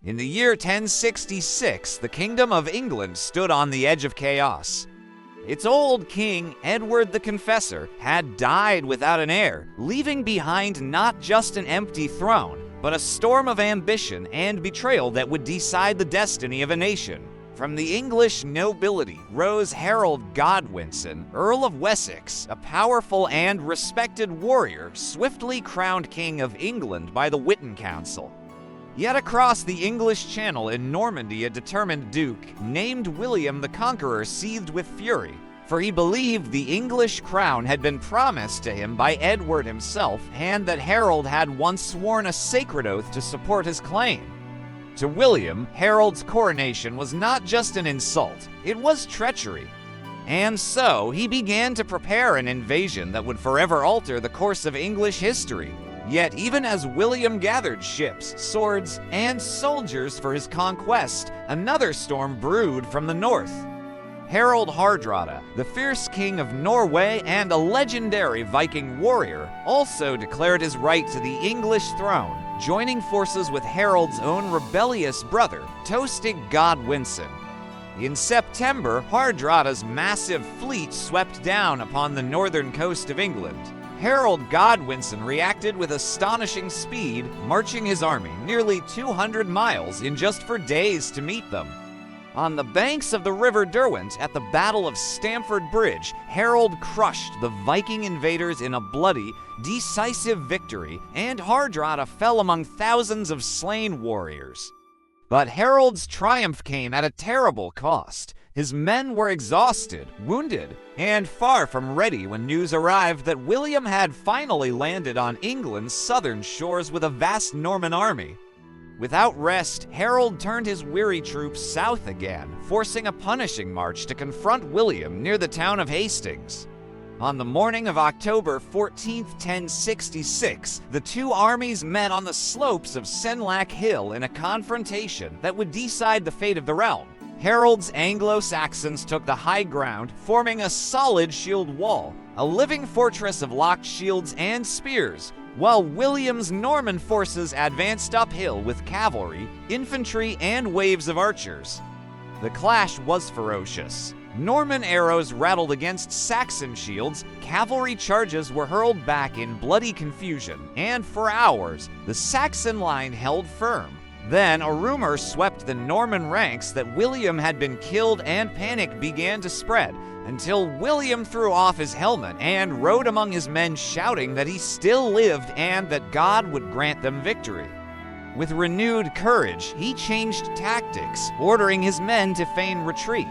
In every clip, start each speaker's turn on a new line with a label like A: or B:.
A: In the year 1066, the Kingdom of England stood on the edge of chaos. Its old king, Edward the Confessor, had died without an heir, leaving behind not just an empty throne, but a storm of ambition and betrayal that would decide the destiny of a nation. From the English nobility rose Harold Godwinson, Earl of Wessex, a powerful and respected warrior, swiftly crowned King of England by the Witten Council. Yet across the English Channel in Normandy, a determined duke named William the Conqueror seethed with fury, for he believed the English crown had been promised to him by Edward himself, and that Harold had once sworn a sacred oath to support his claim. To William, Harold's coronation was not just an insult, it was treachery. And so he began to prepare an invasion that would forever alter the course of English history. Yet even as William gathered ships, swords, and soldiers for his conquest, another storm brewed from the north. Harald Hardrada, the fierce king of Norway and a legendary Viking warrior, also declared his right to the English throne, joining forces with Harold's own rebellious brother, Tostig Godwinson. In September, Hardrada's massive fleet swept down upon the northern coast of England. Harold Godwinson reacted with astonishing speed, marching his army nearly 200 miles in just 4 days to meet them. On the banks of the River Derwent at the Battle of Stamford Bridge, Harold crushed the Viking invaders in a bloody, decisive victory, and Hardrada fell among thousands of slain warriors. But Harold's triumph came at a terrible cost. His men were exhausted, wounded, and far from ready when news arrived that William had finally landed on England's southern shores with a vast Norman army. Without rest, Harold turned his weary troops south again, forcing a punishing march to confront William near the town of Hastings. On the morning of October 14, 1066, the two armies met on the slopes of Senlac Hill in a confrontation that would decide the fate of the realm. Harold's Anglo-Saxons took the high ground, forming a solid shield wall, a living fortress of locked shields and spears, while William's Norman forces advanced uphill with cavalry, infantry, and waves of archers. The clash was ferocious. Norman arrows rattled against Saxon shields, cavalry charges were hurled back in bloody confusion, and for hours, the Saxon line held firm. Then a rumor swept the Norman ranks that William had been killed, and panic began to spread, until William threw off his helmet and rode among his men shouting that he still lived and that God would grant them victory. With renewed courage, he changed tactics, ordering his men to feign retreat.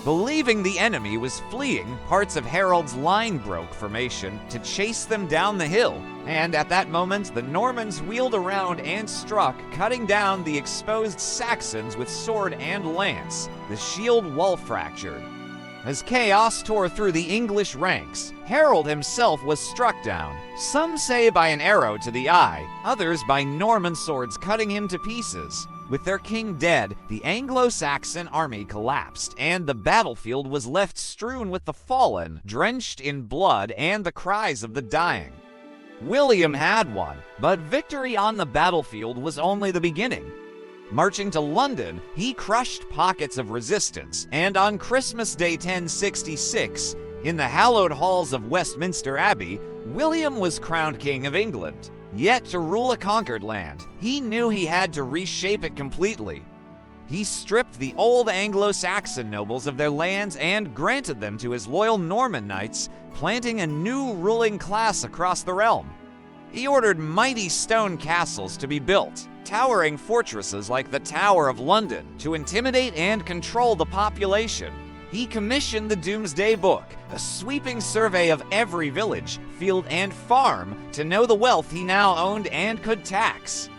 A: Believing the enemy was fleeing, parts of Harold's line broke formation to chase them down the hill, and at that moment the Normans wheeled around and struck, cutting down the exposed Saxons with sword and lance. The shield wall fractured. As chaos tore through the English ranks, Harold himself was struck down, some say by an arrow to the eye, others by Norman swords cutting him to pieces. With their king dead, the Anglo-Saxon army collapsed, and the battlefield was left strewn with the fallen, drenched in blood and the cries of the dying. William had won, but victory on the battlefield was only the beginning. Marching to London, he crushed pockets of resistance, and on Christmas Day 1066, in the hallowed halls of Westminster Abbey, William was crowned King of England. Yet to rule a conquered land, he knew he had to reshape it completely. He stripped the old Anglo-Saxon nobles of their lands and granted them to his loyal Norman knights, planting a new ruling class across the realm. He ordered mighty stone castles to be built, towering fortresses like the Tower of London to intimidate and control the population. He commissioned the Doomsday Book, a sweeping survey of every village, field, and farm to know the wealth he now owned and could tax.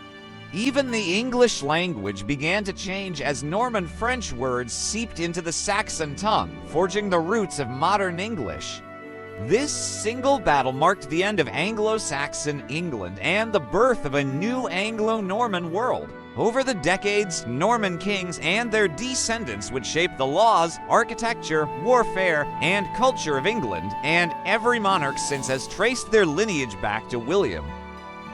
A: Even the English language began to change as Norman French words seeped into the Saxon tongue, forging the roots of modern English. This single battle marked the end of Anglo-Saxon England and the birth of a new Anglo-Norman world. Over the decades, Norman kings and their descendants would shape the laws, architecture, warfare, and culture of England, and every monarch since has traced their lineage back to William.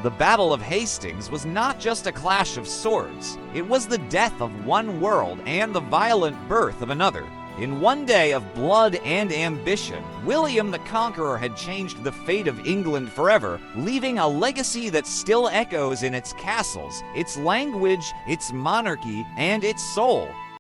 A: The Battle of Hastings was not just a clash of swords. It was the death of one world and the violent birth of another. In one day of blood and ambition, William the Conqueror had changed the fate of England forever, leaving a legacy that still echoes in its castles, its language, its monarchy, and its soul.